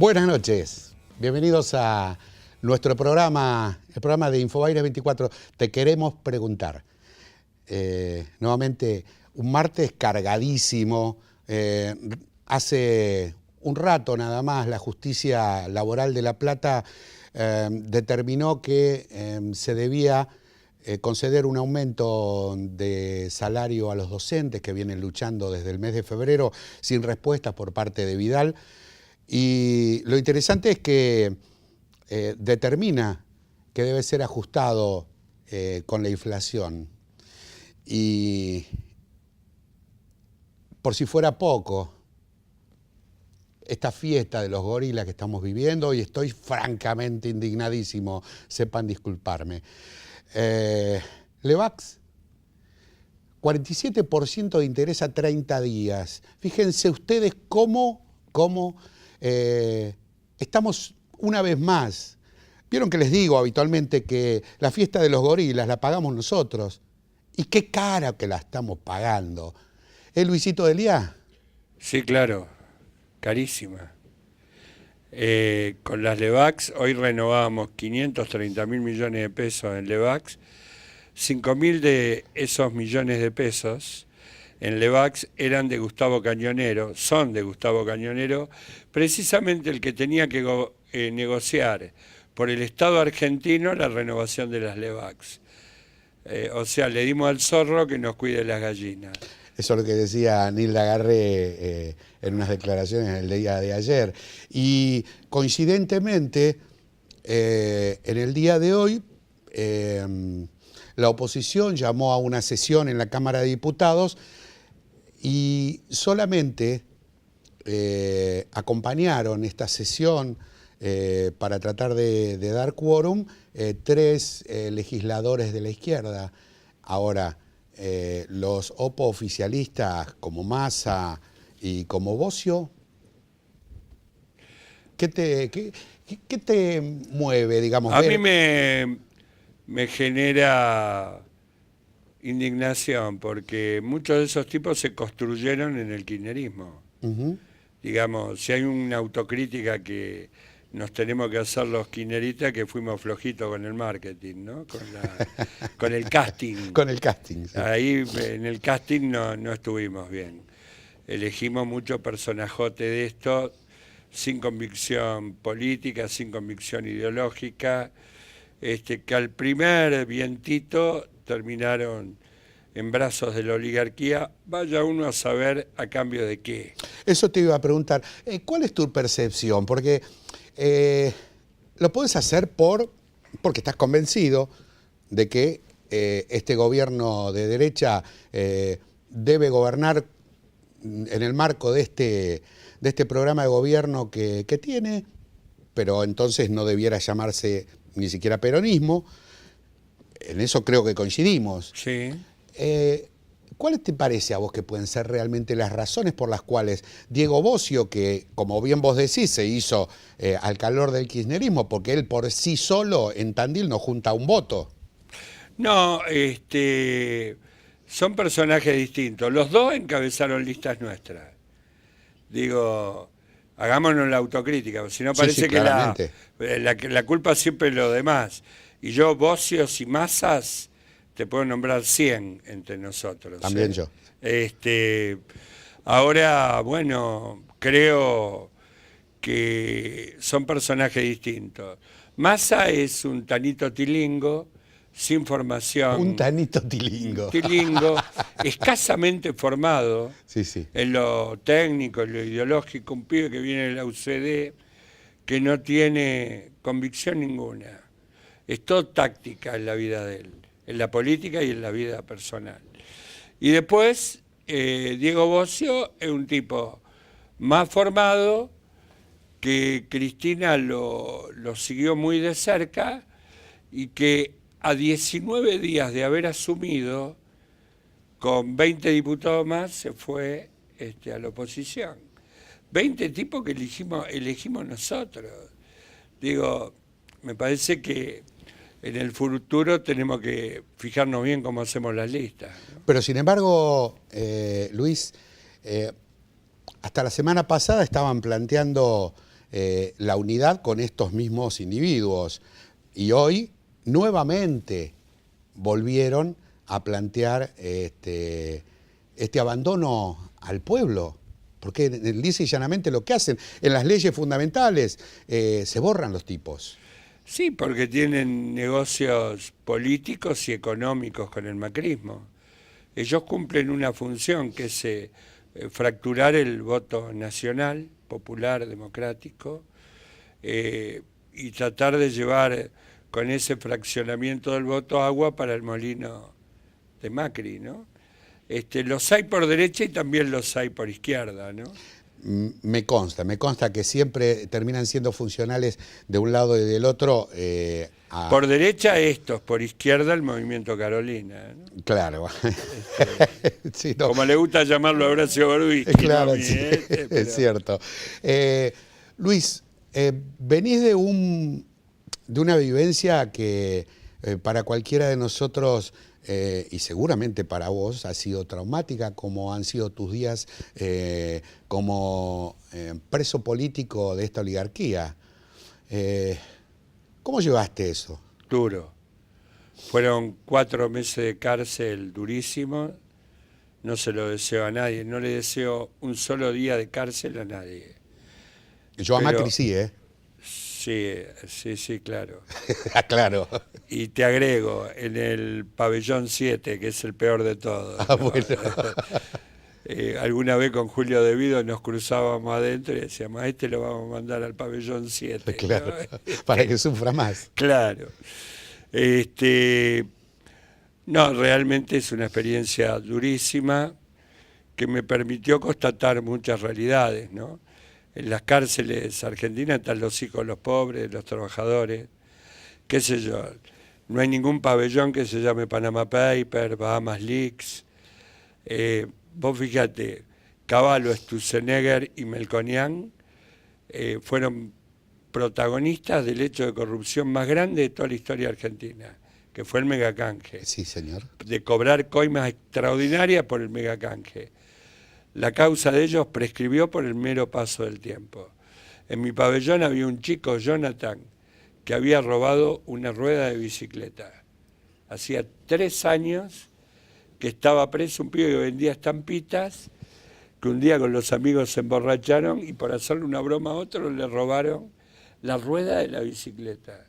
Buenas noches, bienvenidos a nuestro programa, el programa de Infobaires 24. Te queremos preguntar. Nuevamente, un martes cargadísimo. Hace un rato nada más la justicia laboral de La Plata determinó que se debía conceder un aumento de salario a los docentes que vienen luchando desde el mes de febrero sin respuestas por parte de Vidal. Y lo interesante es que determina que debe ser ajustado con la inflación. Y por si fuera poco, esta fiesta de los gorilas que estamos viviendo, y estoy francamente indignadísimo, sepan disculparme. Levax, 47% de interés a 30 días. Fíjense ustedes cómo estamos una vez más. Vieron que les digo habitualmente que la fiesta de los gorilas la pagamos nosotros. Y qué cara que la estamos pagando. ¿Es Luisito Deliá? Sí, claro. Carísima. Con las Levax, hoy renovábamos 530.000 millones de pesos en Levax. 5.000 de esos millones de pesos en Levax eran de Gustavo Cañonero, son de Gustavo Cañonero, precisamente el que tenía que negociar por el Estado argentino la renovación de las Levax. O sea, le dimos al zorro que nos cuide las gallinas. Eso es lo que decía Nilda Garré en unas declaraciones el día de ayer. Y coincidentemente, en el día de hoy, la oposición llamó a una sesión en la Cámara de Diputados y solamente acompañaron esta sesión para tratar de dar quórum 3 legisladores de la izquierda. Ahora, los opo-oficialistas como Massa y como Bossio, ¿qué te mueve, digamos? A mí me genera indignación porque muchos de esos tipos se construyeron en el kirchnerismo. Digamos, si hay una autocrítica que nos tenemos que hacer los kirchneristas, que fuimos flojitos con el marketing, ¿no? Con el casting. Con el casting, sí. Ahí en el casting no estuvimos bien. Elegimos mucho personajote de esto, sin convicción política, sin convicción ideológica, que al primer vientito terminaron en brazos de la oligarquía, vaya uno a saber a cambio de qué. Eso te iba a preguntar. ¿Cuál es tu percepción? Porque lo puedes hacer porque estás convencido de que este gobierno de derecha debe gobernar en el marco de este programa de gobierno que tiene, pero entonces no debiera llamarse ni siquiera peronismo. En eso creo que coincidimos. Sí. ¿Cuáles te parece a vos que pueden ser realmente las razones por las cuales Diego Bossio, que como bien vos decís, se hizo al calor del kirchnerismo, porque él por sí solo en Tandil no junta un voto? No, son personajes distintos. Los dos encabezaron listas nuestras. Digo, hagámonos la autocrítica, si no parece sí, que la culpa siempre es lo demás. Y yo, Bossios y Massas, te puedo nombrar 100 entre nosotros. También yo. Ahora, bueno, creo que son personajes distintos. Massa es un tanito tilingo, sin formación. Un tanito tilingo. Tilingo, escasamente formado Sí. en lo técnico, en lo ideológico, un pibe que viene de la UCD, que no tiene convicción ninguna. Es todo táctica en la vida de él, en la política y en la vida personal. Y después, Diego Bossio es un tipo más formado, que Cristina lo siguió muy de cerca y que a 19 días de haber asumido, con 20 diputados más, se fue a la oposición. 20 tipos que elegimos nosotros. Digo, me parece que en el futuro tenemos que fijarnos bien cómo hacemos las listas, ¿no? Pero sin embargo, Luis, hasta la semana pasada estaban planteando la unidad con estos mismos individuos. Y hoy, nuevamente, volvieron a plantear este abandono al pueblo. Porque lisa y llanamente lo que hacen en las leyes fundamentales, se borran los tipos. Sí, porque tienen negocios políticos y económicos con el macrismo. Ellos cumplen una función que es fracturar el voto nacional, popular, democrático, y tratar de llevar con ese fraccionamiento del voto agua para el molino de Macri, ¿no? Los hay por derecha y también los hay por izquierda, ¿no? Me consta que siempre terminan siendo funcionales de un lado y del otro. Por derecha estos, por izquierda el movimiento Carolina, ¿no? Claro. Sí, no. Como le gusta llamarlo a Horacio Berbisky. Claro, ¿no? sí, Pero... es cierto. Luis, venís de una vivencia que para cualquiera de nosotros, y seguramente para vos, ha sido traumática, como han sido tus días como preso político de esta oligarquía. ¿Cómo llevaste eso? Duro. Fueron 4 meses de cárcel durísimos. No se lo deseo a nadie. No le deseo un solo día de cárcel a nadie. Yo a Macri sí, ¿eh? Sí, claro. Claro. Y te agrego, en el pabellón 7, que es el peor de todos. ¿No? Bueno. Alguna vez con Julio De Vido nos cruzábamos adentro y decíamos, a este lo vamos a mandar al pabellón 7. Claro, ¿no? para que sufra más. Claro. No, realmente es una experiencia durísima que me permitió constatar muchas realidades, ¿no? En las cárceles argentinas están los hijos de los pobres, los trabajadores, qué sé yo. No hay ningún pabellón que se llame Panama Papers, Bahamas Leaks. Vos fíjate, Cavallo, Sturzenegger y Melconian fueron protagonistas del hecho de corrupción más grande de toda la historia argentina, que fue el megacanje. Sí, señor. De cobrar coimas extraordinarias por el megacanje. La causa de ellos prescribió por el mero paso del tiempo. En mi pabellón había un chico, Jonathan, que había robado una rueda de bicicleta. Hacía 3 años que estaba preso, un pibe que vendía estampitas, que un día con los amigos se emborracharon y por hacerle una broma a otro le robaron la rueda de la bicicleta.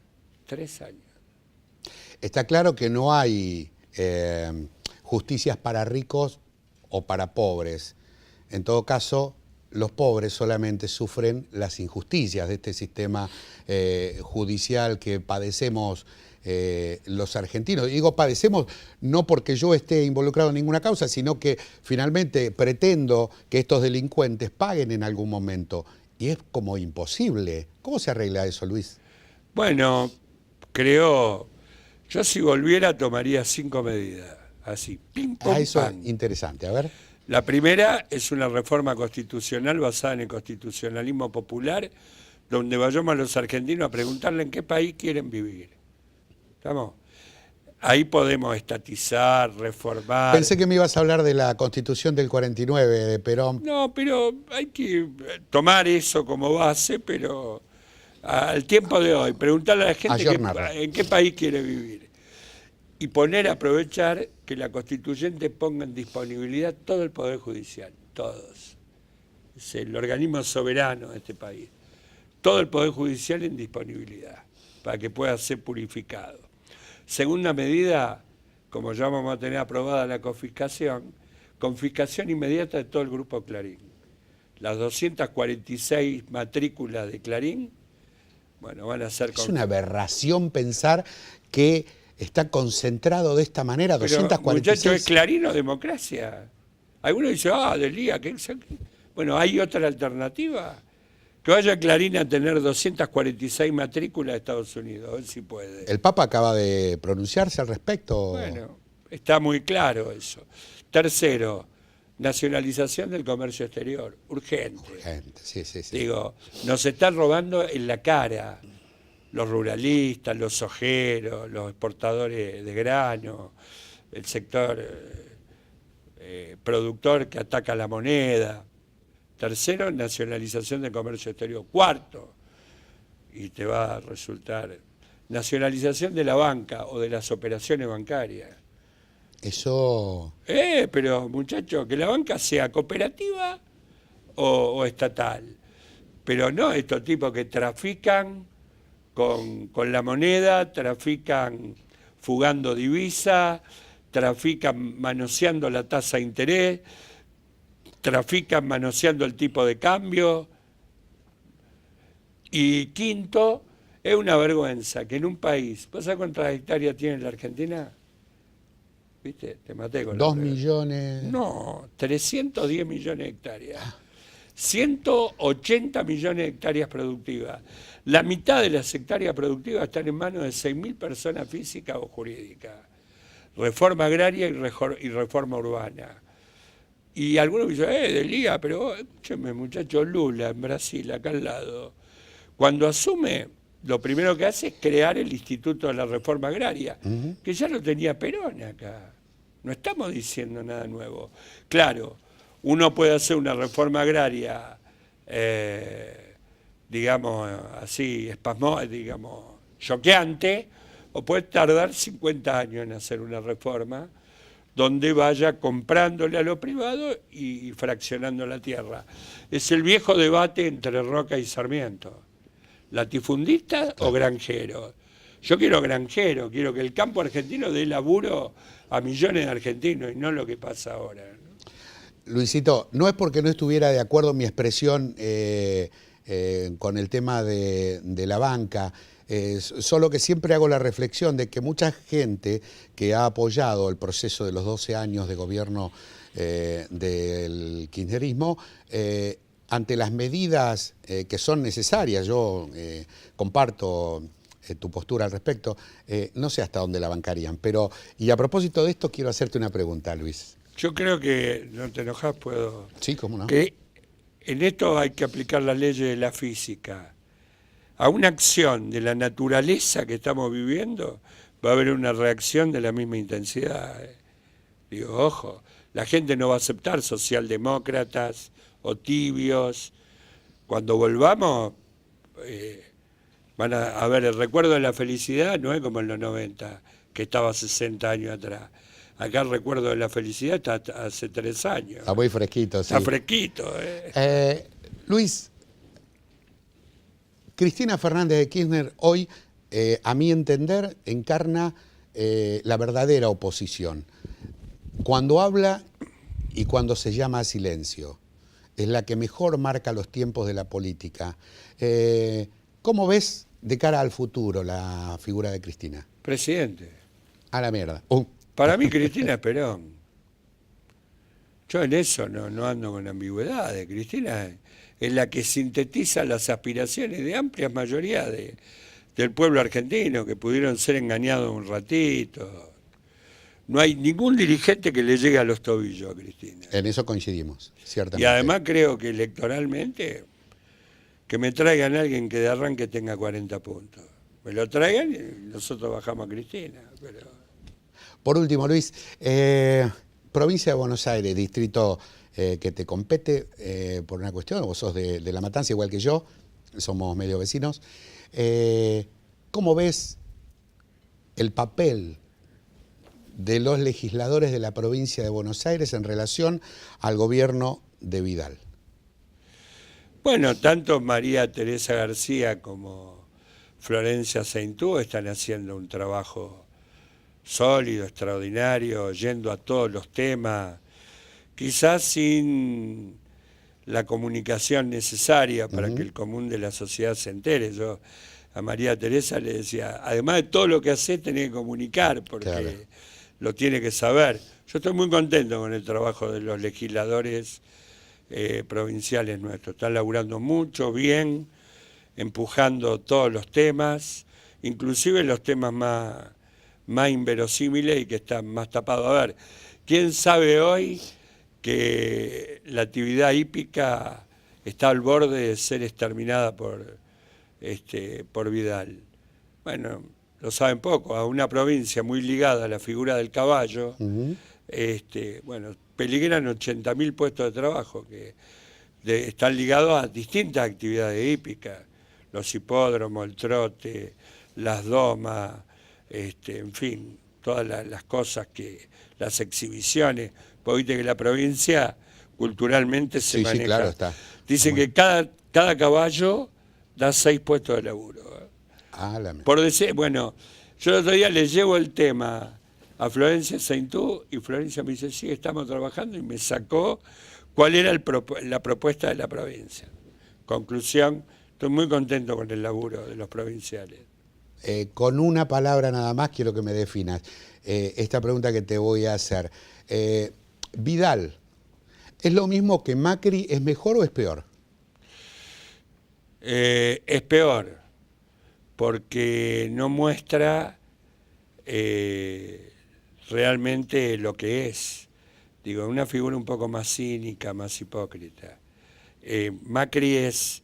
3 años. Está claro que no hay justicias para ricos o para pobres. En todo caso, los pobres solamente sufren las injusticias de este sistema judicial que padecemos los argentinos. Digo padecemos no porque yo esté involucrado en ninguna causa, sino que finalmente pretendo que estos delincuentes paguen en algún momento. Y es como imposible. ¿Cómo se arregla eso, Luis? Bueno, yo si volviera tomaría 5 medidas. Así, pim, pum, Eso pam. es interesante. A ver. La primera es una reforma constitucional basada en el constitucionalismo popular, donde vayamos a los argentinos a preguntarle en qué país quieren vivir. ¿Estamos? Ahí podemos estatizar, reformar. Pensé que me ibas a hablar de la Constitución del 49 de Perón. No, pero hay que tomar eso como base, pero al tiempo de hoy, preguntarle a la gente en qué país quiere vivir. Y aprovechar que la constituyente ponga en disponibilidad todo el Poder Judicial, todos. Es el organismo soberano de este país. Todo el Poder Judicial en disponibilidad, para que pueda ser purificado. Segunda medida, como ya vamos a tener aprobada la confiscación inmediata de todo el Grupo Clarín. Las 246 matrículas de Clarín, bueno, van a ser... Es una aberración pensar que está concentrado de esta manera, pero, 246... Muchachos, ¿es Clarín o democracia? Algunos dicen, Delía, ¿qué? Bueno, ¿hay otra alternativa? Que vaya Clarín a tener 246 matrículas de Estados Unidos, a ver si puede. ¿El Papa acaba de pronunciarse al respecto? Bueno, está muy claro eso. Tercero, nacionalización del comercio exterior, urgente. Urgente, sí. Digo, nos están robando en la cara los ruralistas, los sojeros, los exportadores de grano, el sector productor que ataca la moneda. Tercero, nacionalización del comercio exterior. Cuarto, y te va a resultar, nacionalización de la banca o de las operaciones bancarias. Eso... Pero muchachos, que la banca sea cooperativa o estatal. Pero no estos tipos que trafican con la moneda, trafican fugando divisa, trafican manoseando la tasa de interés, trafican manoseando el tipo de cambio. Y quinto, es una vergüenza que en un país, ¿vos sabés cuántas hectáreas tiene la Argentina? ¿Viste? Te maté con 2 millones... No, 310 millones de hectáreas. 180 millones de hectáreas productivas. La mitad de las hectáreas productivas están en manos de 6.000 personas físicas o jurídicas. Reforma agraria y reforma urbana. Y algunos dicen, Delía, pero escúcheme, muchacho, Lula en Brasil, acá al lado. Cuando asume, lo primero que hace es crear el Instituto de la Reforma Agraria, que ya lo tenía Perón acá. No estamos diciendo nada nuevo. Claro, uno puede hacer una reforma agraria, digamos, así, digamos, choqueante, o puede tardar 50 años en hacer una reforma donde vaya comprándole a lo privado y fraccionando la tierra. Es el viejo debate entre Roca y Sarmiento. ¿Latifundista o granjero? Yo quiero granjero, quiero que el campo argentino dé laburo a millones de argentinos y no lo que pasa ahora, ¿no? Luisito, no es porque no estuviera de acuerdo en mi expresión con el tema de la banca, solo que siempre hago la reflexión de que mucha gente que ha apoyado el proceso de los 12 años de gobierno del kirchnerismo, ante las medidas que son necesarias, yo comparto tu postura al respecto, no sé hasta dónde la bancarían, pero, y a propósito de esto quiero hacerte una pregunta, Luis. Yo creo que, no te enojas, puedo... Sí, cómo no. Que en esto hay que aplicar las leyes de la física. A una acción de la naturaleza que estamos viviendo va a haber una reacción de la misma intensidad. Digo, ojo, la gente no va a aceptar socialdemócratas o tibios. Cuando volvamos, van a ver, el recuerdo de la felicidad no es como en los 90, que estaba 60 años atrás. Acá el recuerdo de la felicidad está hace 3 años. Está muy fresquito, sí. Está fresquito. Luis, Cristina Fernández de Kirchner hoy, a mi entender, encarna la verdadera oposición. Cuando habla y cuando se llama a silencio, es la que mejor marca los tiempos de la política. ¿Cómo ves de cara al futuro la figura de Cristina? Presidente. A la mierda. Para mí Cristina es Perón. Yo en eso no ando con ambigüedades. Cristina es la que sintetiza las aspiraciones de amplias mayorías del pueblo argentino, que pudieron ser engañados un ratito. No hay ningún dirigente que le llegue a los tobillos a Cristina. En eso coincidimos, ciertamente. Y además creo que electoralmente, que me traigan a alguien que de arranque tenga 40 puntos. Me lo traigan y nosotros bajamos a Cristina. Pero... Por último, Luis, provincia de Buenos Aires, distrito que te compete por una cuestión, vos sos de La Matanza igual que yo, somos medio vecinos. ¿Cómo ves el papel de los legisladores de la provincia de Buenos Aires en relación al gobierno de Vidal? Bueno, tanto María Teresa García como Florencia Saintú están haciendo un trabajo sólido, extraordinario, yendo a todos los temas, quizás sin la comunicación necesaria para que el común de la sociedad se entere. Yo a María Teresa le decía, además de todo lo que hace, tenés que comunicar, porque claro, lo tiene que saber. Yo estoy muy contento con el trabajo de los legisladores provinciales nuestros. Están laburando mucho, bien, empujando todos los temas, inclusive los temas más inverosímiles y que están más tapados. A ver, ¿quién sabe hoy que la actividad hípica está al borde de ser exterminada por Vidal? Bueno, lo saben poco. A una provincia muy ligada a la figura del caballo, bueno, peligran 80.000 puestos de trabajo están ligados a distintas actividades hípicas, los hipódromos, el trote, las domas, en fin, todas las cosas las exhibiciones, porque viste que la provincia culturalmente se maneja. Sí, claro, está. Dicen que cada caballo da 6 puestos de laburo. Por decir, bueno, yo el otro día le llevo el tema a Florencia Saintú y Florencia me dice, sí, estamos trabajando, y me sacó cuál era la propuesta de la provincia. Conclusión, estoy muy contento con el laburo de los provinciales. Con una palabra nada más quiero que me definas esta pregunta que te voy a hacer. Vidal, ¿es lo mismo que Macri? ¿Es mejor o es peor? Es peor, porque no muestra realmente lo que es. Digo, una figura un poco más cínica, más hipócrita. Macri es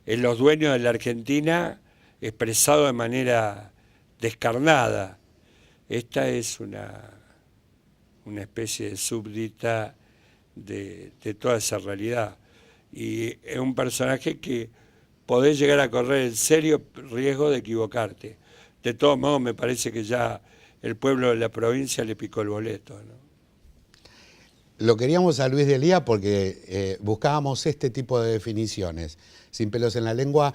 los dueños de la Argentina expresado de manera descarnada. Esta es una especie de súbdita de toda esa realidad. Y es un personaje que podés llegar a correr el serio riesgo de equivocarte. De todos modos, me parece que ya el pueblo de la provincia le picó el boleto, ¿no? Lo queríamos a Luis de Lía porque buscábamos este tipo de definiciones. Sin pelos en la lengua,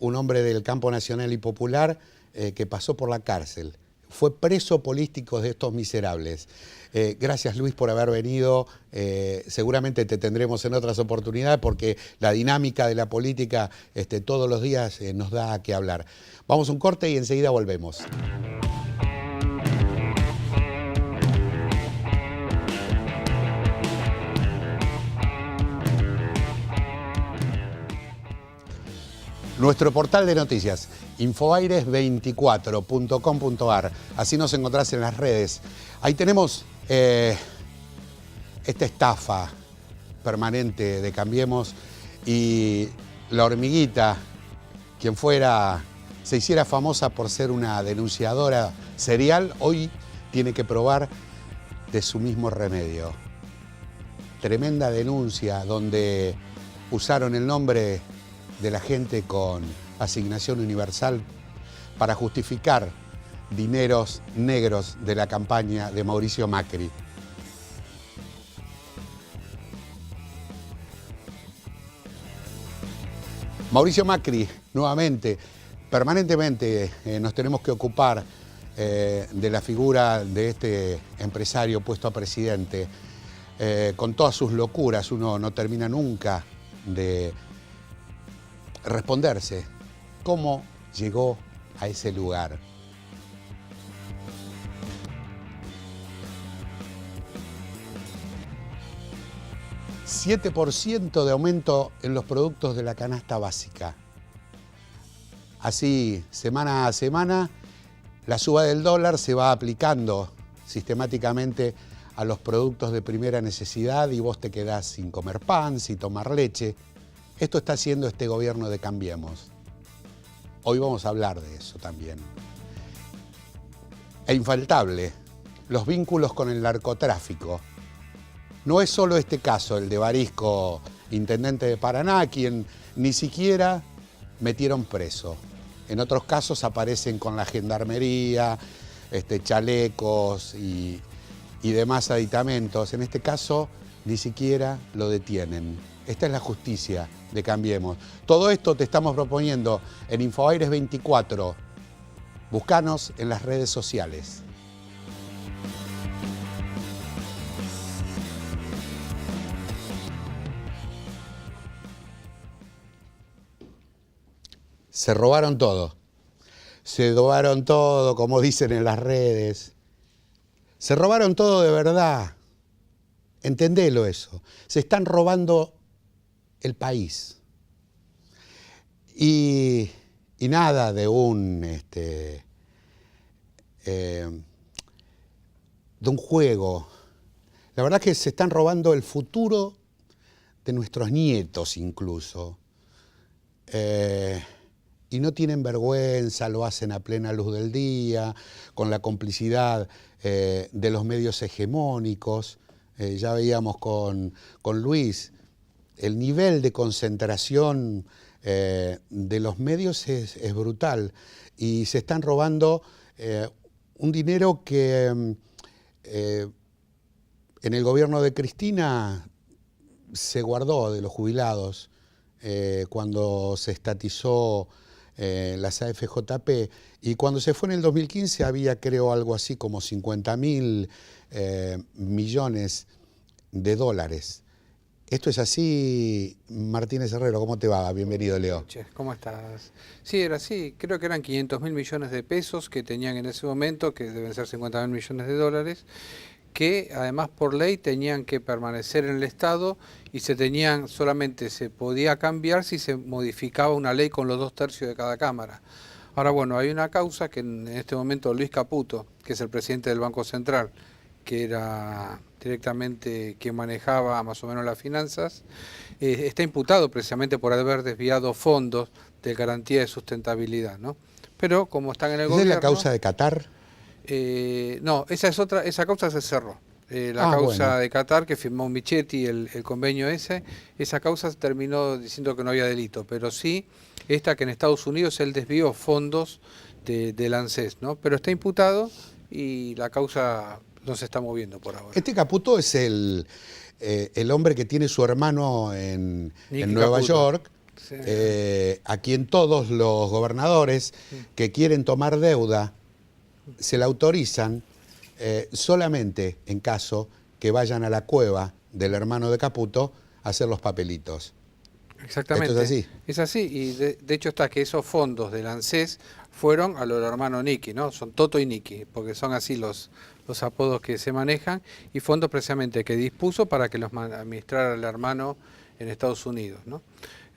un hombre del campo nacional y popular que pasó por la cárcel. Fue preso político de estos miserables. Gracias, Luis, por haber venido. Seguramente te tendremos en otras oportunidades porque la dinámica de la política todos los días nos da a qué hablar. Vamos a un corte y enseguida volvemos. Nuestro portal de noticias, infoaires24.com.ar. Así nos encontrás en las redes. Ahí tenemos esta estafa permanente de Cambiemos y la hormiguita, quien se hiciera famosa por ser una denunciadora serial, hoy tiene que probar de su mismo remedio. Tremenda denuncia donde usaron el nombre de la gente con asignación universal para justificar dineros negros de la campaña de Mauricio Macri. Mauricio Macri, nuevamente, permanentemente nos tenemos que ocupar de la figura de este empresario puesto a presidente. Con todas sus locuras, uno no termina nunca de responderse cómo llegó a ese lugar. $7% de aumento en los productos de la canasta básica. Así, semana a semana, la suba del dólar se va aplicando sistemáticamente a los productos de primera necesidad y vos te quedás sin comer pan, sin tomar leche. Esto está haciendo este gobierno de Cambiemos. Hoy vamos a hablar de eso también. E infaltable, los vínculos con el narcotráfico. No es solo este caso, el de Barisco, intendente de Paraná, quien ni siquiera metieron preso. En otros casos aparecen con la gendarmería, chalecos y demás aditamentos. En este caso, ni siquiera lo detienen. Esta es la justicia de Cambiemos. Todo esto te estamos proponiendo en Infoaires 24. Buscanos en las redes sociales. Se robaron todo. Se robaron todo, como dicen en las redes. Se robaron todo de verdad. Entendelo eso. Se están robando el país. Y nada de un juego. La verdad es que se están robando el futuro de nuestros nietos incluso. Y no tienen vergüenza, lo hacen a plena luz del día, con la complicidad de los medios hegemónicos. Ya veíamos con Luis el nivel de concentración de los medios es brutal y se están robando un dinero que en el gobierno de Cristina se guardó de los jubilados cuando se estatizó las AFJP, y cuando se fue en el 2015 había, creo, algo así como 50.000 millones de dólares. Esto es así, Martínez Herrero, ¿cómo te va? Bienvenido, Leo. ¿Cómo estás? Sí, era así, creo que eran 500.000 millones de pesos que tenían en ese momento, que deben ser 50.000 millones de dólares, que además por ley tenían que permanecer en el Estado y solamente se podía cambiar si se modificaba una ley con los 2/3 de cada Cámara. Ahora bueno, hay una causa que en este momento Luis Caputo, que es el presidente del Banco Central, que era directamente quien manejaba más o menos las finanzas, está imputado precisamente por haber desviado fondos de garantía de sustentabilidad, ¿no? Pero como están en el gobierno... ¿Esa es la causa de Qatar? No, esa es otra, esa causa se cerró. La causa de Qatar, que firmó Michetti el convenio ese, esa causa terminó diciendo que no había delito, pero sí esta que en Estados Unidos él desvió fondos del ANSES, ¿no? Pero está imputado y la causa no se está moviendo por ahora. Este Caputo es el hombre que tiene su hermano en Nueva York, sí. A quien todos los gobernadores que quieren tomar deuda se la autorizan solamente en caso que vayan a la cueva del hermano de Caputo a hacer los papelitos. Exactamente. ¿Esto es así? Es así, y de hecho está que esos fondos del ANSES fueron a los hermanos Nicky, ¿no? Son Toto y Nicky, porque son así los apodos que se manejan, y fondos precisamente que dispuso para que los administrara el hermano en Estados Unidos, ¿no?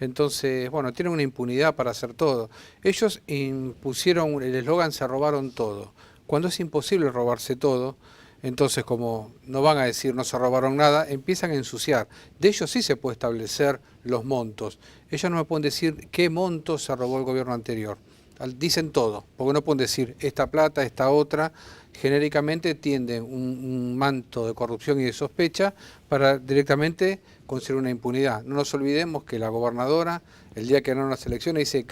Entonces, bueno, tienen una impunidad para hacer todo. Ellos impusieron el eslogan "se robaron todo". Cuando es imposible robarse todo, entonces como no van a decir no se robaron nada, empiezan a ensuciar. De ellos sí se puede establecer los montos. Ellos no me pueden decir qué monto se robó el gobierno anterior. Dicen todo, porque no pueden decir esta plata, esta otra. Genéricamente tienden un manto de corrupción y de sospecha para directamente conseguir una impunidad. No nos olvidemos que la gobernadora, el día que ganaron las elecciones, dice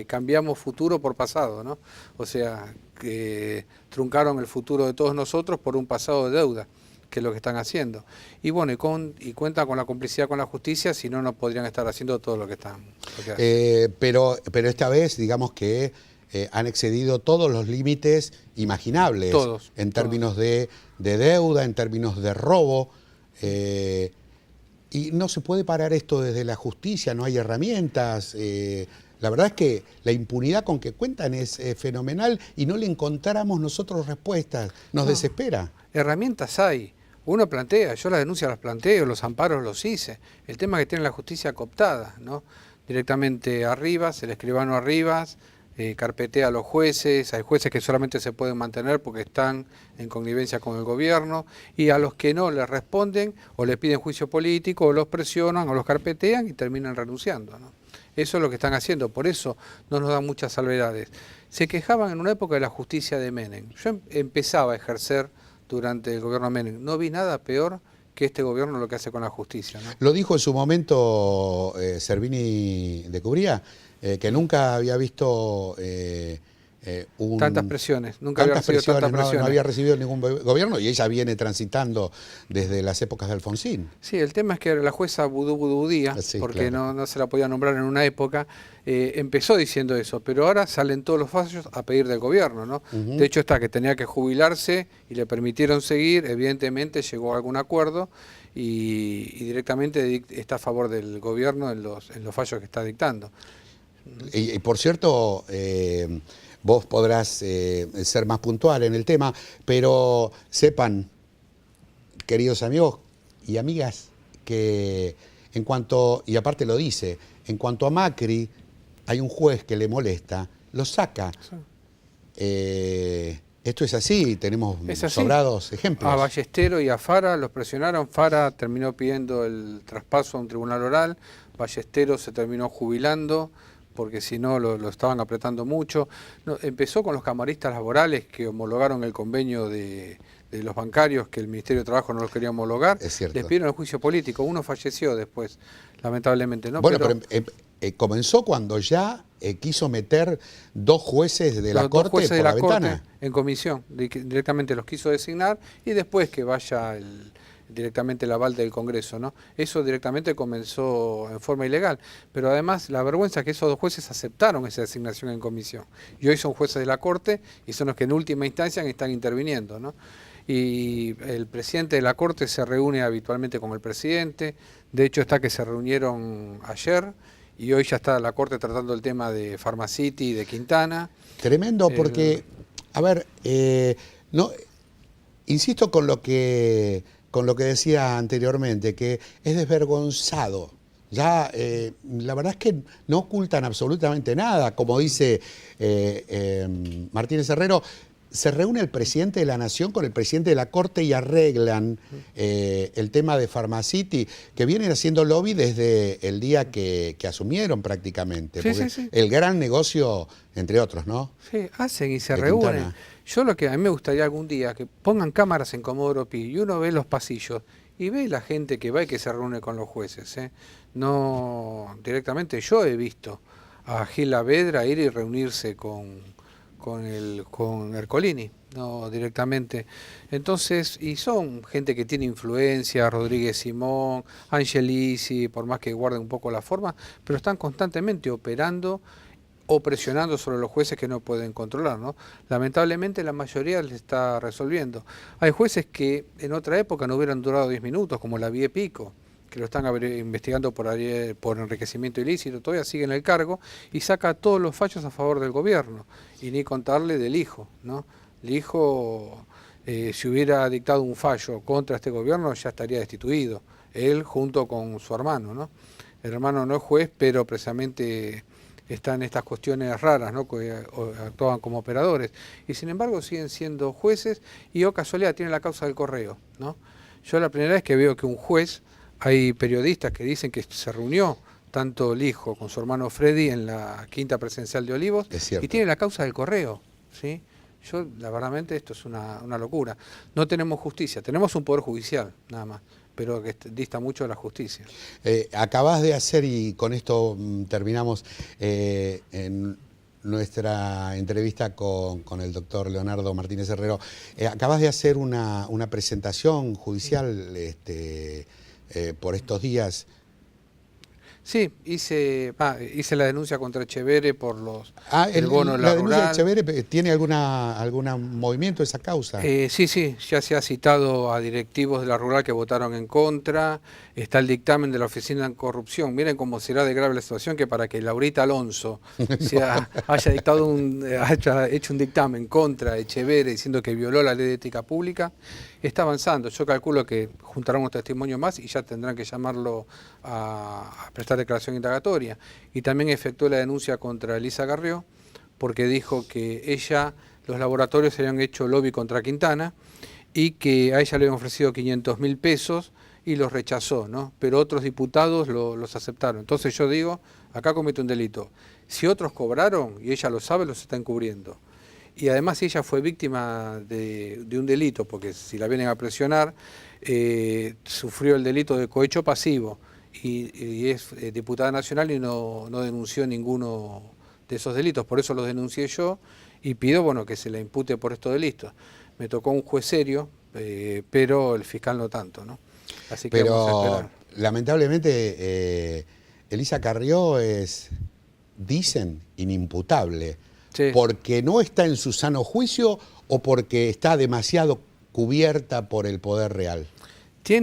cambiamos futuro por pasado, ¿no? O sea, que truncaron el futuro de todos nosotros por un pasado de deuda, que es lo que están haciendo. Y bueno, y cuentan con la complicidad con la justicia, si no, no podrían estar haciendo todo lo que están. Pero esta vez, digamos que han excedido todos los límites imaginables. Todos. En términos de deuda, en términos de robo. Y no se puede parar esto desde la justicia, no hay herramientas. La verdad es que la impunidad con que cuentan es fenomenal y no le encontramos nosotros respuestas. Nos desespera. Herramientas hay. Uno plantea, yo las denuncias las planteo, los amparos los hice. El tema es que tiene la justicia cooptada, ¿no? Directamente Arribas, el escribano Arribas, carpetea a los jueces, hay jueces que solamente se pueden mantener porque están en connivencia con el gobierno, y a los que no les responden o les piden juicio político o los presionan o los carpetean y terminan renunciando, ¿no? Eso es lo que están haciendo, por eso no nos dan muchas salvedades. Se quejaban en una época de la justicia de Menem. Yo empezaba a ejercer durante el gobierno de Menem. No vi nada peor que este gobierno lo que hace con la justicia, ¿no? Lo dijo en su momento Servini de Cubría, que nunca había visto tantas presiones, nunca había recibido tantas presiones. No había recibido ningún gobierno, y ella viene transitando desde las épocas de Alfonsín. Sí, el tema es que la jueza Budú Díaz, porque claro, no se la podía nombrar en una época, empezó diciendo eso, pero ahora salen todos los fallos a pedir del gobierno, ¿no? De hecho está que tenía que jubilarse y le permitieron seguir, evidentemente llegó a algún acuerdo y directamente está a favor del gobierno en los fallos que está dictando. Y por cierto, vos podrás ser más puntual en el tema, pero sepan, queridos amigos y amigas, que en cuanto, y aparte lo dice, en cuanto a Macri, hay un juez que le molesta, lo saca. Sí. Esto es así, tenemos sobrados ejemplos. A Ballestero y a Fara los presionaron, Fara terminó pidiendo el traspaso a un tribunal oral, Ballestero se terminó jubilando porque si no lo estaban apretando mucho. No, empezó con los camaristas laborales que homologaron el convenio de los bancarios, que el Ministerio de Trabajo no los quería homologar. Es cierto. Les pidieron el juicio político. Uno falleció después, lamentablemente, ¿no? Bueno, pero comenzó cuando ya quiso meter 2 jueces de la Corte por la ventana. En comisión, directamente los quiso designar y después que vaya directamente el aval del Congreso, ¿no? Eso directamente comenzó en forma ilegal, pero además la vergüenza es que esos 2 jueces aceptaron esa designación en comisión y hoy son jueces de la Corte y son los que en última instancia están interviniendo, ¿no? Y el presidente de la Corte se reúne habitualmente con el presidente, de hecho está que se reunieron ayer y hoy ya está la Corte tratando el tema de Pharmacity y de Quintana. Tremendo, porque, a ver, no, insisto con lo que decía anteriormente, que es desvergonzado. Ya, la verdad es que no ocultan absolutamente nada. Como dice Martínez Herrero, se reúne el presidente de la Nación con el presidente de la Corte y arreglan el tema de Pharmacity, que vienen haciendo lobby desde el día que asumieron prácticamente. Sí, sí. El gran negocio, entre otros, ¿no? Sí, hacen y se De reúnen. Quintana. Yo lo que a mí me gustaría algún día que pongan cámaras en Comodoro Pi y uno ve los pasillos y ve la gente que va y que se reúne con los jueces. No, directamente yo he visto a Gil Avedra ir y reunirse con Ercolini, no directamente. Entonces, y son gente que tiene influencia, Rodríguez Simón, Angelici, por más que guarden un poco la forma, pero están constantemente operando o presionando sobre los jueces que no pueden controlar, ¿no? Lamentablemente la mayoría les está resolviendo. Hay jueces que en otra época no hubieran durado 10 minutos, como la Vie Pico, que lo están investigando por enriquecimiento ilícito, todavía sigue en el cargo y saca todos los fallos a favor del gobierno. Y ni contarle del hijo, ¿no? El hijo, si hubiera dictado un fallo contra este gobierno, ya estaría destituido. Él junto con su hermano, ¿no? El hermano no es juez, pero precisamente están estas cuestiones raras, ¿no? Que actúan como operadores. Y sin embargo siguen siendo jueces y, oh casualidad, tienen la causa del correo, ¿no? Yo la primera vez que veo que un juez... Hay periodistas que dicen que se reunió tanto el hijo con su hermano Freddy en la quinta presidencial de Olivos y tiene la causa del correo, ¿sí? Yo, la verdad, esto es una locura. No tenemos justicia, tenemos un poder judicial, nada más, pero que dista mucho de la justicia. Acabás de hacer, y con esto terminamos, en nuestra entrevista con el doctor Leonardo Martínez Herrero, acabás de hacer una presentación judicial por estos días. Sí, hice la denuncia contra Echeverre por el bono la denuncia rural. de Echeverre, ¿tiene algún movimiento esa causa? Sí, ya se ha citado a directivos de la rural que votaron en contra, está el dictamen de la Oficina Anticorrupción. Miren cómo será de grave la situación que para que Laurita Alonso haya hecho un dictamen contra Echeverre diciendo que violó la ley de ética pública, está avanzando. Yo calculo que juntarán un testimonio más y ya tendrán que llamarlo a prestar declaración indagatoria. Y también efectuó la denuncia contra Elisa Carrió porque dijo que los laboratorios habían hecho lobby contra Quintana y que a ella le habían ofrecido 500.000 pesos y los rechazó, ¿no? Pero otros diputados los aceptaron. Entonces yo digo, acá comete un delito. Si otros cobraron y ella lo sabe, los está encubriendo. Y además si ella fue víctima de un delito, porque si la vienen a presionar, sufrió el delito de cohecho pasivo y es diputada nacional y no denunció ninguno de esos delitos. Por eso los denuncié yo y pido que se le impute por estos delitos. Me tocó un juez serio, pero el fiscal no tanto, ¿no? Así que vamos a esperar. Lamentablemente, Elisa Carrió dicen, inimputable. Sí. ¿Porque no está en su sano juicio o porque está demasiado cubierta por el poder real? Sí,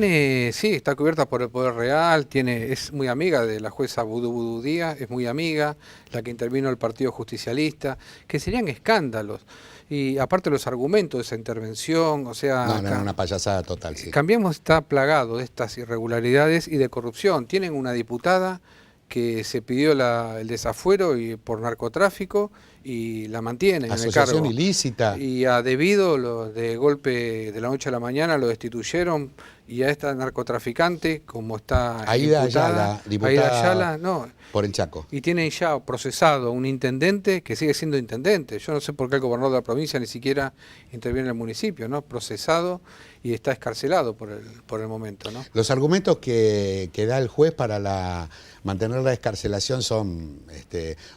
está cubierta por el poder real, es muy amiga de la jueza Vudú Díaz, es muy amiga, la que intervino el Partido Justicialista, que serían escándalos. Y aparte los argumentos de esa intervención, o sea... No, una payasada total, sí. Cambiemos está plagado de estas irregularidades y de corrupción. Tienen una diputada que se pidió el desafuero por narcotráfico y la mantienen en el cargo. Asociación ilícita. Y a debido de golpe de la noche a la mañana lo destituyeron y a esta narcotraficante, como está Aida imputada, Ayala, diputada Aida Ayala, no, por el Chaco. y tienen ya procesado un intendente que sigue siendo intendente. Yo no sé por qué el gobernador de la provincia ni siquiera interviene en el municipio, ¿no? Procesado y está escarcelado por el momento, ¿no? Los argumentos que da el juez para mantener la escarcelación son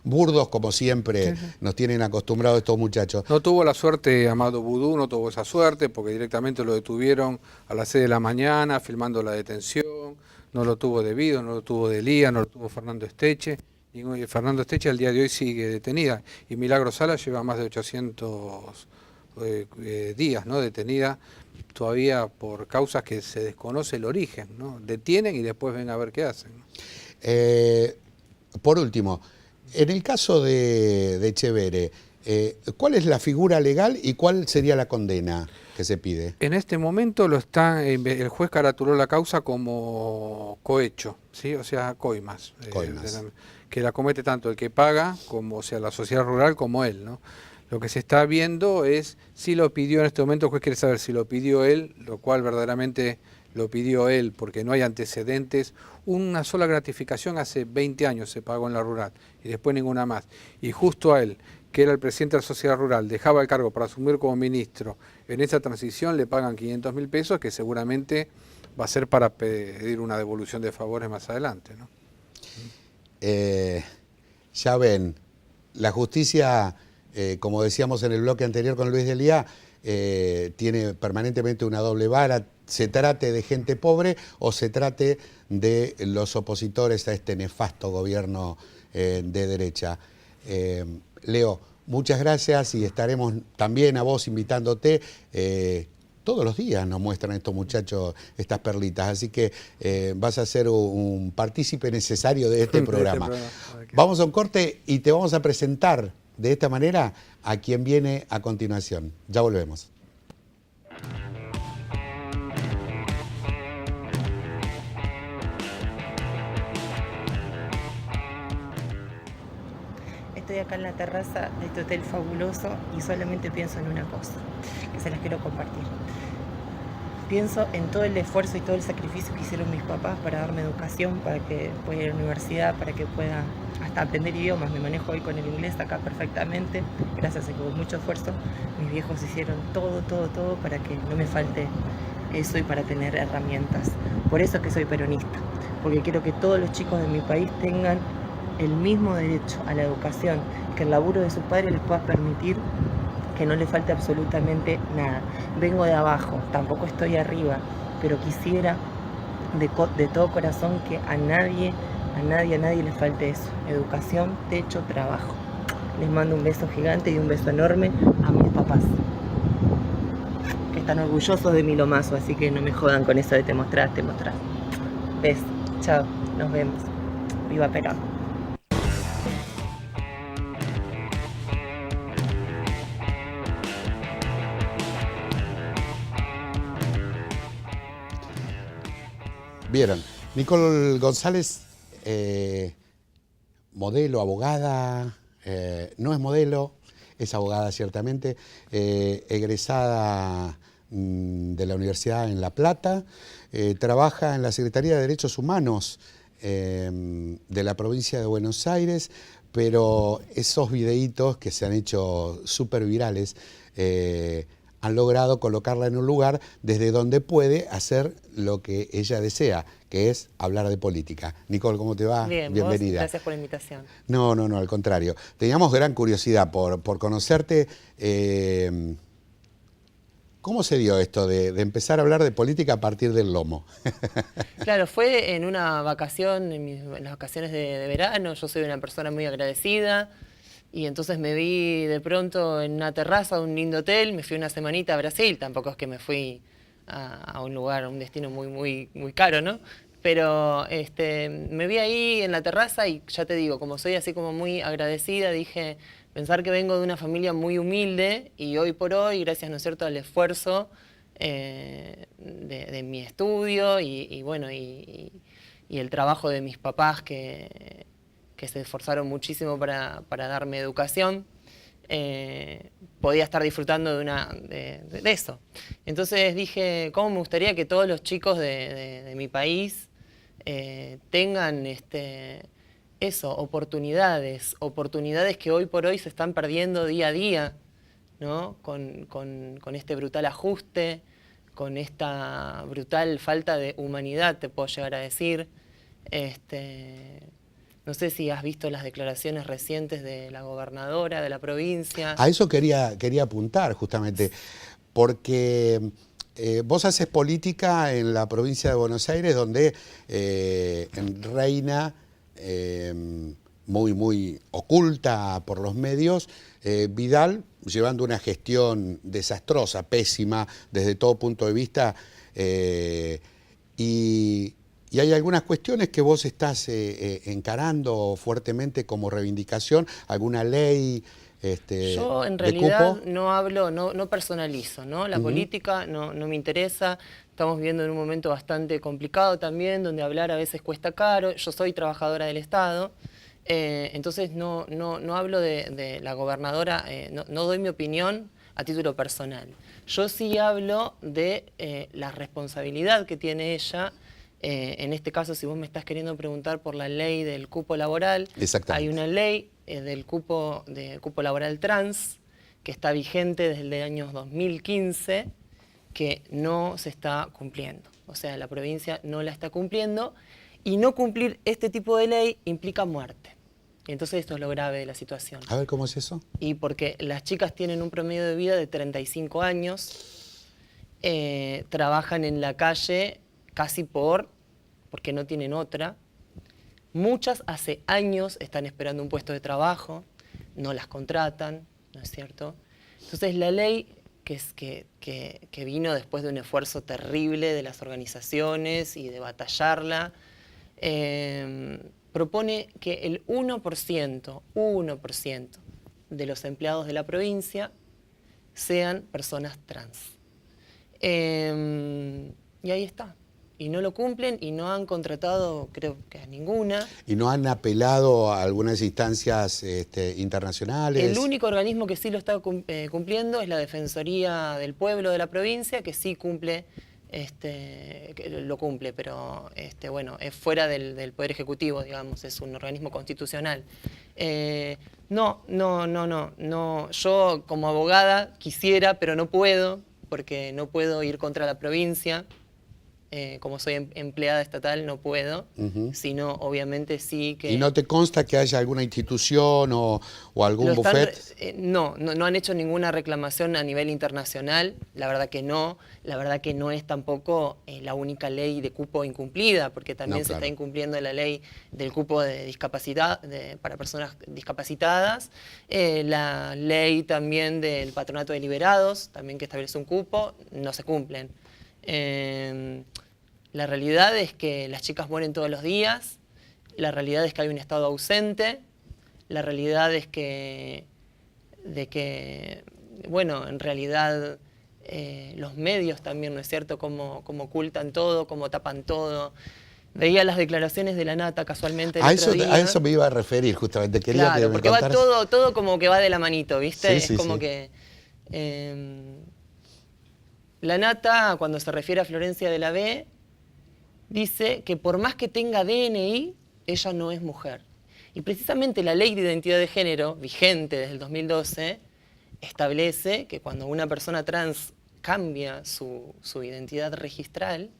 burdos, como siempre nos tienen acostumbrados estos muchachos. No tuvo la suerte Amado Vudú, no tuvo esa suerte, porque directamente lo detuvieron a las 6 de la mañana, filmando la detención, no lo tuvo Debido, no lo tuvo Delía, no lo tuvo Fernando Esteche. Y Fernando Esteche al día de hoy sigue detenida, y Milagro Sala lleva más de 800 días, ¿no?, detenida, todavía por causas que se desconoce el origen, ¿no? Detienen y después ven a ver qué hacen. Por último, en el caso de Echeverre, ¿cuál es la figura legal y cuál sería la condena que se pide? En este momento el juez caratuló la causa como cohecho, ¿sí? O sea, coimas. Que la comete tanto el que paga, como, o sea, la sociedad rural, como él, ¿no? Lo que se está viendo es si lo pidió en este momento, el juez quiere saber si lo pidió él, lo cual verdaderamente lo pidió él porque no hay antecedentes. Una sola gratificación hace 20 años se pagó en la rural y después ninguna más. Y justo a él, que era el presidente de la sociedad rural, dejaba el cargo para asumir como ministro, en esa transición le pagan 500.000 pesos, que seguramente va a ser para pedir una devolución de favores más adelante, ¿no? Ya ven, la justicia, como decíamos en el bloque anterior con Luis Delía, tiene permanentemente una doble vara, se trate de gente pobre o se trate de los opositores a este nefasto gobierno de derecha. Leo, muchas gracias y estaremos también a vos invitándote. Todos los días nos muestran estos muchachos estas perlitas, así que vas a ser un partícipe necesario de este programa. Vamos a un corte y te vamos a presentar de esta manera a quien viene a continuación. Ya volvemos. Estoy acá en la terraza de este hotel fabuloso y solamente pienso en una cosa, que se las quiero compartir. Pienso en todo el esfuerzo y todo el sacrificio que hicieron mis papás para darme educación, para que pueda ir a la universidad, para que pueda hasta aprender idiomas. Me manejo hoy con el inglés acá perfectamente, gracias a que con mucho esfuerzo mis viejos hicieron todo para que no me falte eso y para tener herramientas. Por eso es que soy peronista, porque quiero que todos los chicos de mi país tengan el mismo derecho a la educación, que el laburo de sus padres les pueda permitir que no le falte absolutamente nada. Vengo de abajo, tampoco estoy arriba, pero quisiera de todo corazón que a nadie le falte eso. Educación, techo, trabajo. Les mando un beso gigante y un beso enorme a mis papás, que están orgullosos de mi lomazo, así que no me jodan con eso de te mostrás. Beso, chao, nos vemos. Viva Perón. Vieron, Nicole González, modelo, abogada, no es modelo, es abogada ciertamente, egresada de la Universidad en La Plata, trabaja en la Secretaría de Derechos Humanos de la provincia de Buenos Aires, pero esos videitos que se han hecho súper virales han logrado colocarla en un lugar desde donde puede hacer lo que ella desea, que es hablar de política. Nicole, ¿cómo te va? Bien, bienvenida. gracias por la invitación. No, al contrario. Teníamos gran curiosidad por conocerte. ¿Cómo se dio esto de empezar a hablar de política a partir del lomo? Claro, fue en una vacación, en las vacaciones de verano. Yo soy una persona muy agradecida. Y entonces me vi de pronto en una terraza de un lindo hotel, me fui una semanita a Brasil, tampoco es que me fui a un lugar, a un destino muy caro, ¿no? Pero me vi ahí en la terraza y ya te digo, como soy así como muy agradecida, dije, pensar que vengo de una familia muy humilde y hoy por hoy, gracias, ¿no es cierto?, al esfuerzo de mi estudio y el trabajo de mis papás que se esforzaron muchísimo para darme educación. podía estar disfrutando de eso. Entonces dije, ¿cómo me gustaría que todos los chicos de mi país tengan oportunidades que hoy por hoy se están perdiendo día a día, ¿no? Con este brutal ajuste, con esta brutal falta de humanidad, te puedo llegar a decir. No sé si has visto las declaraciones recientes de la gobernadora de la provincia. A eso quería apuntar justamente, porque vos haces política en la provincia de Buenos Aires, donde reina, muy oculta por los medios, Vidal llevando una gestión desastrosa, pésima desde todo punto de vista, y hay algunas cuestiones que vos estás encarando fuertemente como reivindicación, alguna ley Yo en de realidad cupo. no hablo, no personalizo, ¿no? La política no me interesa. Estamos viviendo en un momento bastante complicado también, donde hablar a veces cuesta caro. Yo soy trabajadora del Estado, entonces no hablo de la gobernadora, no doy mi opinión a título personal. Yo sí hablo de la responsabilidad que tiene ella. En este caso, si vos me estás queriendo preguntar por la ley del cupo laboral, hay una ley del cupo laboral trans que está vigente desde el año 2015, que no se está cumpliendo. O sea, la provincia no la está cumpliendo, y no cumplir este tipo de ley implica muerte. Entonces esto es lo grave de la situación. A ver, ¿cómo es eso? Y porque las chicas tienen un promedio de vida de 35 años, trabajan en la calle casi porque no tienen otra. Muchas hace años están esperando un puesto de trabajo, no las contratan, ¿no es cierto? Entonces la ley que vino después de un esfuerzo terrible de las organizaciones y de batallarla, propone que el 1% de los empleados de la provincia sean personas trans. Y ahí está. Y no lo cumplen y no han contratado, creo que a ninguna. ¿Y no han apelado a algunas instancias internacionales? El único organismo que sí lo está cumpliendo es la Defensoría del Pueblo de la provincia, que sí cumple, que lo cumple, pero bueno, es fuera del Poder Ejecutivo, digamos, es un organismo constitucional. No. Yo como abogada quisiera, pero no puedo, porque no puedo ir contra la provincia. Como soy empleada estatal no puedo, sino obviamente sí que... ¿Y no te consta que haya alguna institución o algún bufete? No han hecho ninguna reclamación a nivel internacional, la verdad que no es tampoco la única ley de cupo incumplida, porque también se está incumpliendo la ley del cupo de discapacidad para personas discapacitadas, la ley también del patronato de liberados, también que establece un cupo, no se cumplen. La realidad es que las chicas mueren todos los días, la realidad es que hay un Estado ausente, la realidad es que bueno, en realidad los medios también, ¿no es cierto?, como ocultan todo, como tapan todo. Veía las declaraciones de la Nata casualmente el otro día. A eso me iba a referir justamente. Quería claro, que me porque contaras. va todo como que va de la manito, ¿viste? Sí, es como que... la Nata, cuando se refiere a Florencia de la B, dice que por más que tenga DNI, ella no es mujer. Y precisamente la Ley de Identidad de Género, vigente desde el 2012, establece que cuando una persona trans cambia su identidad registral,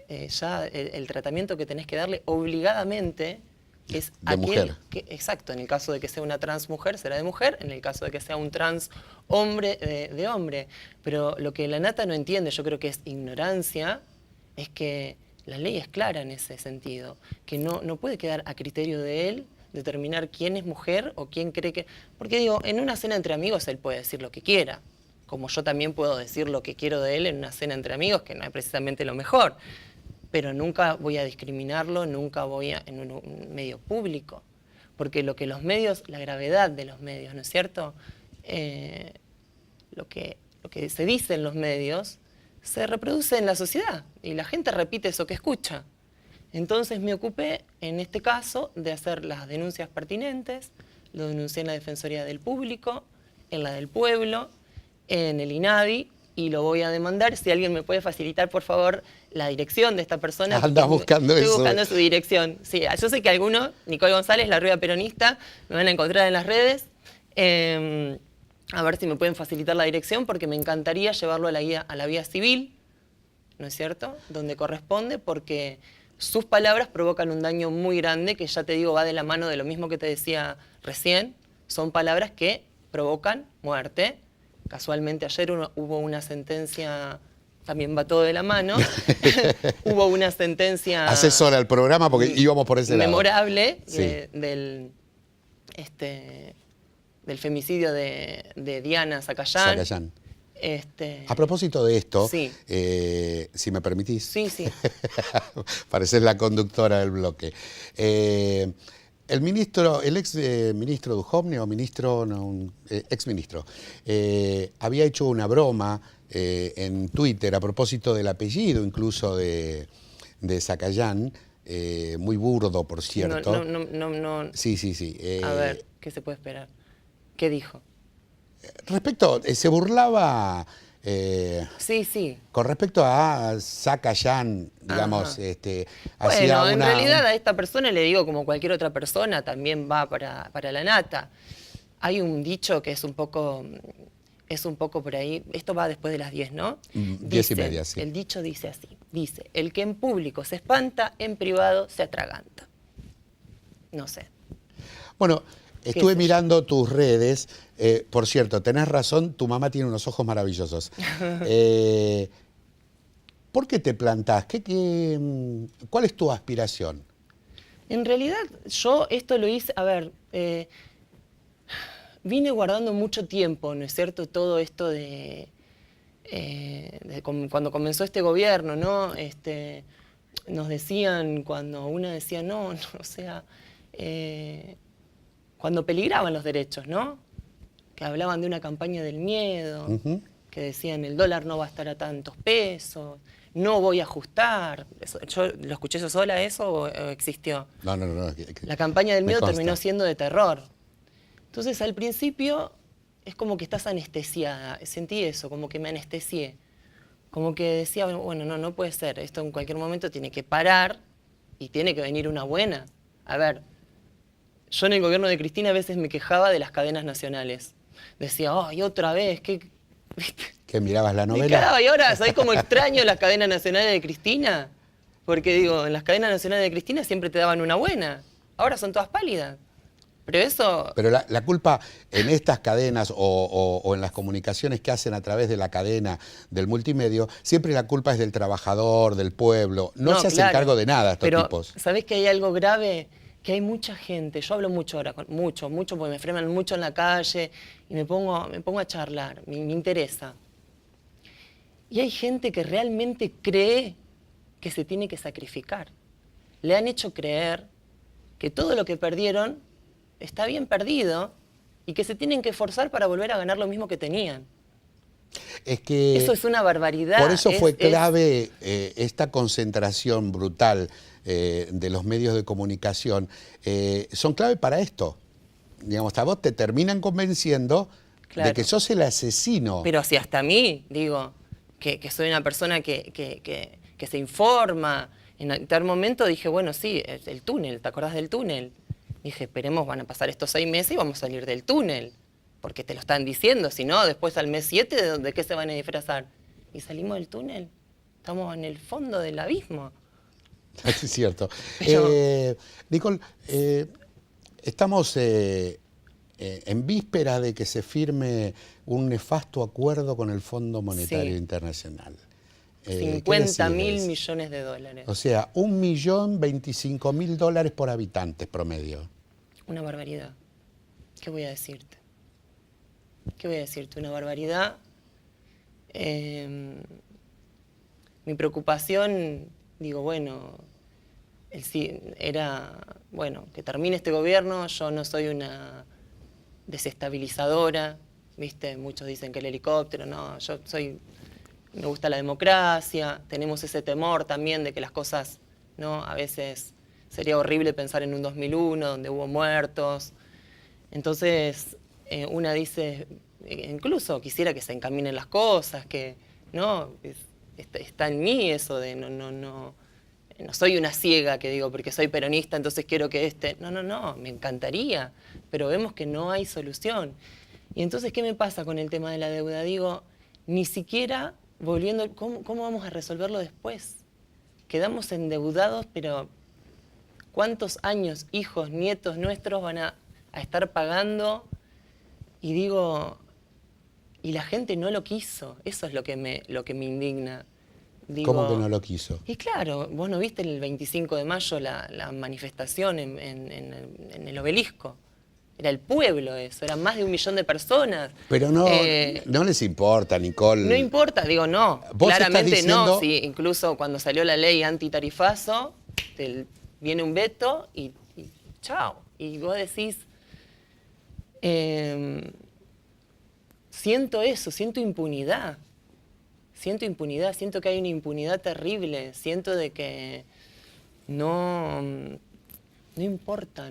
ya el tratamiento que tenés que darle obligadamente es de mujer. Exacto, en el caso de que sea una trans mujer, será de mujer, en el caso de que sea un trans hombre, de hombre. Pero lo que la Nata no entiende, yo creo que es ignorancia, es que la ley es clara en ese sentido, que no puede quedar a criterio de él determinar quién es mujer o quién cree que... Porque digo, en una cena entre amigos él puede decir lo que quiera, como yo también puedo decir lo que quiero de él en una cena entre amigos, que no es precisamente lo mejor. Pero nunca voy a discriminarlo, nunca voy a en un medio público. Porque lo que los medios, la gravedad de los medios, ¿no es cierto? Lo que se dice en los medios se reproduce en la sociedad y la gente repite eso que escucha. Entonces me ocupé, en este caso, de hacer las denuncias pertinentes, lo denuncié en la Defensoría del Público, en la del pueblo, en el INADI, y lo voy a demandar. Si alguien me puede facilitar, por favor, la dirección de esta persona. Andás buscando Estoy eso. buscando su dirección. Sí, yo sé que alguno, Nicole González, la rueda peronista, me van a encontrar en las redes. A ver si me pueden facilitar la dirección, porque me encantaría llevarlo a la vía civil, ¿no es cierto?, donde corresponde, porque sus palabras provocan un daño muy grande, que ya te digo, va de la mano de lo mismo que te decía recién. Son palabras que provocan muerte. Casualmente ayer hubo una sentencia, también va todo de la mano, hubo una sentencia... Asesora el programa porque íbamos por ese lado. Memorable, Sí. del femicidio de Diana Zacayán. Zacayán. Este, A propósito de esto, Sí. Si me permitís, Sí, sí. pareces la conductora del bloque. El ex ministro Duhovne, o ministro, no, ex ministro, había hecho una broma en Twitter a propósito del apellido incluso de Zacayán, muy burdo, por cierto. No. Sí, sí, sí. A ver, ¿qué se puede esperar? ¿Qué dijo? Respecto, se burlaba Sí. con respecto a Zacayán, digamos, Ajá. hacía Bueno, en una... realidad a esta persona le digo, como cualquier otra persona, también va para la nata. Hay un dicho que es un poco por ahí, esto va después de las 10, ¿no? 10:30, sí. El dicho dice así, dice, el que en público se espanta, en privado se atraganta. No sé. Bueno, estuve sé yo? mirando tus redes. Por cierto, tenés razón, tu mamá tiene unos ojos maravillosos. ¿Por qué te plantás? ¿Cuál es tu aspiración? En realidad, yo esto lo hice, a ver, vine guardando mucho tiempo, ¿no es cierto? Todo esto cuando comenzó este gobierno, ¿no? Nos decían, cuando una decía no, o sea, cuando peligraban los derechos, ¿no? Que hablaban de una campaña del miedo, que decían el dólar no va a estar a tantos pesos, no voy a ajustar. ¿Yo lo escuché yo sola eso o existió? No. La campaña del Me miedo consta. terminó siendo de terror. Entonces al principio es como que estás anestesiada, sentí eso, como que me anestesié. Como que decía, bueno, no puede ser, esto en cualquier momento tiene que parar y tiene que venir una buena. A ver, yo en el gobierno de Cristina a veces me quejaba de las cadenas nacionales. Decía, ay, otra vez, ¿qué? ¿Que mirabas la Me novela? cagaba, y ahora, ¿sabés cómo extraño las cadenas nacionales de Cristina? Porque digo, en las cadenas nacionales de Cristina siempre te daban una buena, ahora son todas pálidas. Pero eso... Pero la culpa en estas cadenas o en las comunicaciones que hacen a través de la cadena del multimedio, siempre la culpa es del trabajador, del pueblo. No se hacen claro, cargo de nada estos pero, tipos. ¿sabés que hay algo grave? Que hay mucha gente, yo hablo mucho ahora, mucho, porque me frenan mucho en la calle y me pongo a charlar, me interesa. Y hay gente que realmente cree que se tiene que sacrificar. Le han hecho creer que todo lo que perdieron está bien perdido y que se tienen que esforzar para volver a ganar lo mismo que tenían. Es que Eso es una barbaridad. por eso fue clave esta concentración brutal de los medios de comunicación. Son clave para esto. Digamos, a vos te terminan convenciendo de que sos el asesino. Pero si hasta a mí, digo, que soy una persona que se informa, en tal momento dije, bueno, sí, el túnel, ¿te acordás del túnel? Dije, esperemos, van a pasar estos 6 meses y vamos a salir del túnel. Porque te lo están diciendo, si no, después al mes 7, ¿de qué se van a disfrazar? Y salimos del túnel, estamos en el fondo del abismo. Es cierto. Pero... Nicole, estamos en víspera de que se firme un nefasto acuerdo con el Fondo Monetario Internacional. 50.000 millones de dólares. O sea, 1.025.000 dólares por habitantes promedio. Una barbaridad. ¿Qué voy a decirte? Una barbaridad. Mi preocupación, digo, bueno, era, bueno, que termine este gobierno. Yo no soy una desestabilizadora, ¿viste? Muchos dicen que el helicóptero, no, me gusta la democracia, tenemos ese temor también de que las cosas, ¿no? A veces sería horrible pensar en un 2001 donde hubo muertos. Entonces, una dice, incluso quisiera que se encaminen las cosas, que no, está en mí eso de no soy una ciega que digo porque soy peronista, entonces quiero que no, me encantaría, pero vemos que no hay solución. Y entonces, ¿qué me pasa con el tema de la deuda? Digo, ni siquiera volviendo, ¿cómo vamos a resolverlo después? Quedamos endeudados, pero ¿cuántos años, hijos, nietos nuestros van a estar pagando? Y digo, y la gente no lo quiso, eso es lo que me indigna. Digo, ¿Cómo que no lo quiso? Y claro, vos no viste el 25 de mayo la manifestación en el Obelisco. Era el pueblo eso, eran más de 1 millón de personas. Pero no les importa, Nicole. No importa, digo, no. Vos Claramente estás diciendo... no. Sí, incluso cuando salió la ley antitarifazo, viene un veto y chao. Y vos decís, siento eso, siento impunidad. Siento que hay una impunidad terrible. Siento de que no importa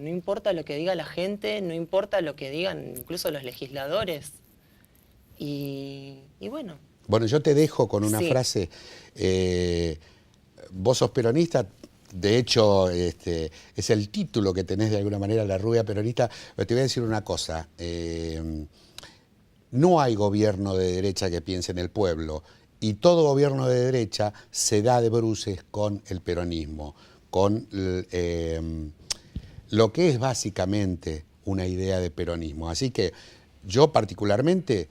lo que diga la gente, no importa lo que digan incluso los legisladores. Y bueno. Bueno, yo te dejo con una Sí. frase. Vos sos peronista, de hecho es el título que tenés de alguna manera, La Rubia Peronista, pero te voy a decir una cosa. No hay gobierno de derecha que piense en el pueblo, y todo gobierno de derecha se da de bruces con el peronismo, con lo que es básicamente una idea de peronismo. Así que yo particularmente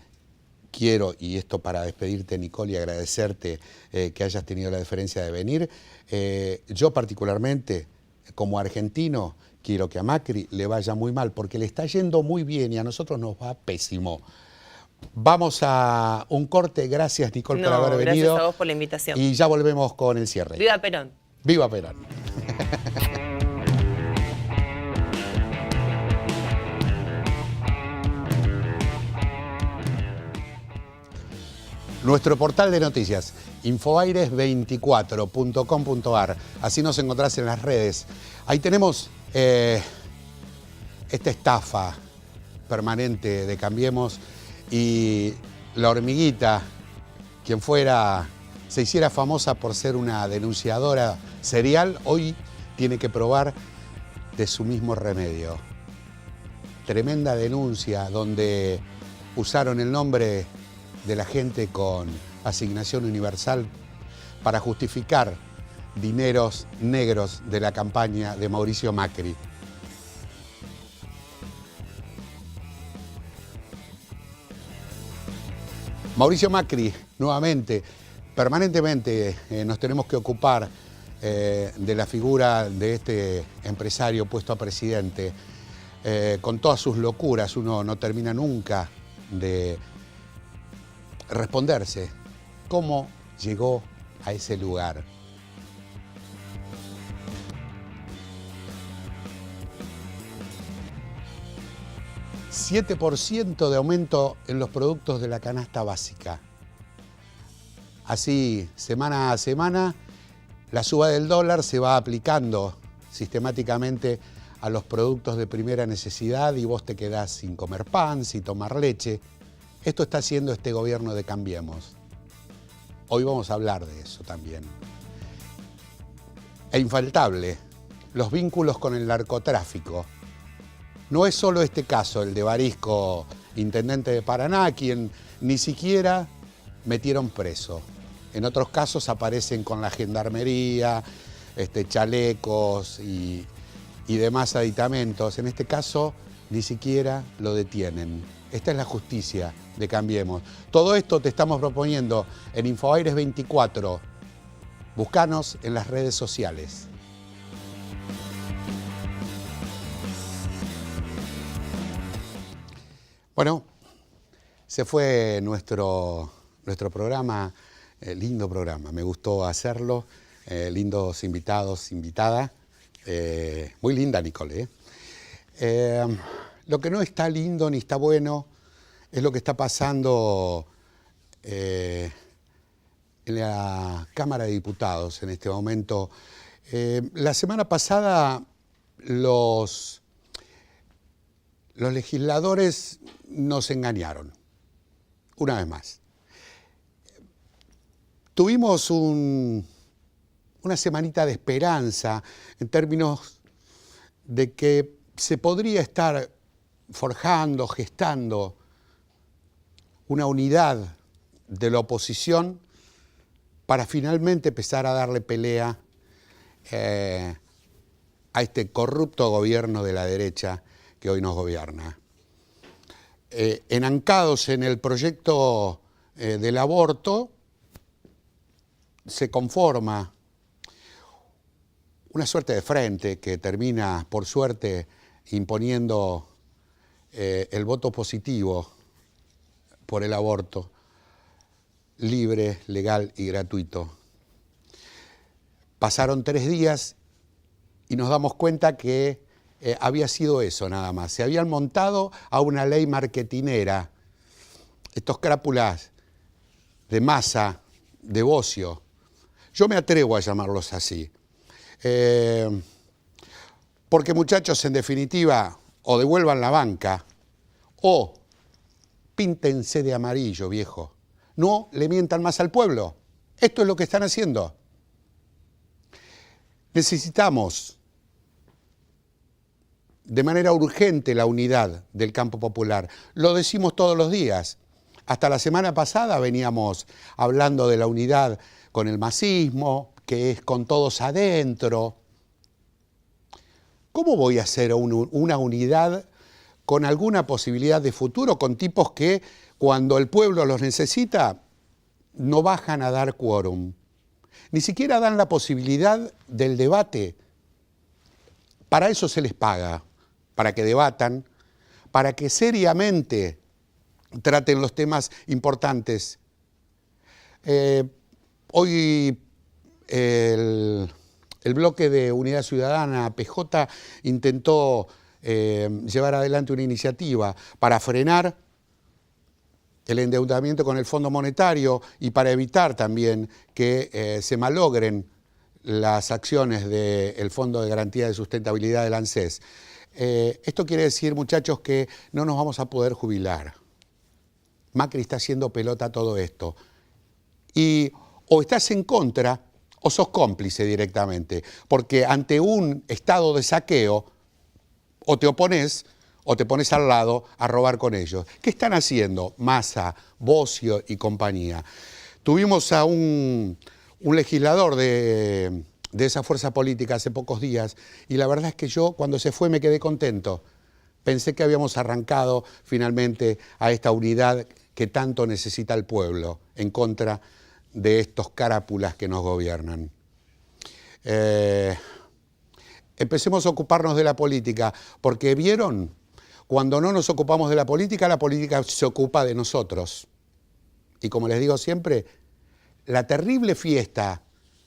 quiero, y esto para despedirte, Nicole, y agradecerte que hayas tenido la deferencia de venir, yo particularmente, como argentino, quiero que a Macri le vaya muy mal, porque le está yendo muy bien y a nosotros nos va pésimo. Vamos a un corte. Gracias, Nicole, por haber venido. Gracias a vos por la invitación. Y ya volvemos con el cierre. ¡Viva Perón! ¡Viva Perón! Nuestro portal de noticias, infoaires24.com.ar. Así nos encontrás en las redes. Ahí tenemos esta estafa permanente de Cambiemos, y la hormiguita, quien se hiciera famosa por ser una denunciadora serial, hoy tiene que probar de su mismo remedio. Tremenda denuncia donde usaron el nombre de la gente con asignación universal para justificar dineros negros de la campaña de Mauricio Macri. Mauricio Macri, nuevamente, permanentemente nos tenemos que ocupar de la figura de este empresario puesto a presidente. Con todas sus locuras, uno no termina nunca de responderse cómo llegó a ese lugar. $7% de aumento en los productos de la canasta básica. Así, semana a semana, la suba del dólar se va aplicando sistemáticamente a los productos de primera necesidad y vos te quedás sin comer pan, sin tomar leche. Esto está haciendo este gobierno de Cambiemos. Hoy vamos a hablar de eso también. E infaltable, los vínculos con el narcotráfico. No es solo este caso, el de Barisco, intendente de Paraná, a quien ni siquiera metieron preso. En otros casos aparecen con la gendarmería, chalecos y demás aditamentos. En este caso, ni siquiera lo detienen. Esta es la justicia de Cambiemos. Todo esto te estamos proponiendo en Infoaires 24. Búscanos en las redes sociales. Bueno, se fue nuestro programa, lindo programa, me gustó hacerlo, lindos invitados, invitada, muy linda Nicole. Lo que no está lindo ni está bueno es lo que está pasando en la Cámara de Diputados en este momento. La semana pasada los legisladores nos engañaron. una vez más. Tuvimos una semanita de esperanza en términos de que se podría estar forjando, gestando una unidad de la oposición para finalmente empezar a darle pelea a este corrupto gobierno de la derecha que hoy nos gobierna. Enancados en el proyecto del aborto, se conforma una suerte de frente que termina, por suerte, imponiendo el voto positivo por el aborto, libre, legal y gratuito. Pasaron 3 días y nos damos cuenta que había sido eso nada más. Se habían montado a una ley marketinera, estos crápulas de Massa, de Bocio. Yo me atrevo a llamarlos así. Porque muchachos, en definitiva, o devuelvan la banca o píntense de amarillo, viejo. No le mientan más al pueblo. Esto es lo que están haciendo. Necesitamos de manera urgente la unidad del campo popular. Lo decimos todos los días. Hasta la semana pasada veníamos hablando de la unidad con el masismo, que es con todos adentro. ¿Cómo voy a hacer una unidad con alguna posibilidad de futuro, con tipos que cuando el pueblo los necesita no bajan a dar quórum? Ni siquiera dan la posibilidad del debate. Para eso se les paga, para que debatan, para que seriamente traten los temas importantes. Hoy el bloque de Unidad Ciudadana, PJ, intentó llevar adelante una iniciativa para frenar el endeudamiento con el Fondo Monetario y para evitar también que se malogren las acciones del Fondo de Garantía de Sustentabilidad del ANSES. Esto quiere decir, muchachos, que no nos vamos a poder jubilar. Macri está haciendo pelota a todo esto. Y o estás en contra o sos cómplice directamente, porque ante un estado de saqueo o te opones o te pones al lado a robar con ellos. ¿Qué están haciendo Massa, Bocio y compañía? Tuvimos a un legislador de esa fuerza política hace pocos días y la verdad es que yo cuando se fue me quedé contento. Pensé que habíamos arrancado finalmente a esta unidad que tanto necesita el pueblo en contra de estos carápulas que nos gobiernan. Empecemos a ocuparnos de la política, porque ¿vieron? Cuando no nos ocupamos de la política se ocupa de nosotros. Y como les digo siempre, la terrible fiesta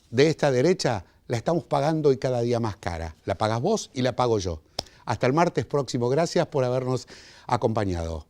de esta derecha la estamos pagando y cada día más cara. La pagas vos y la pago yo. Hasta el martes próximo. Gracias por habernos acompañado.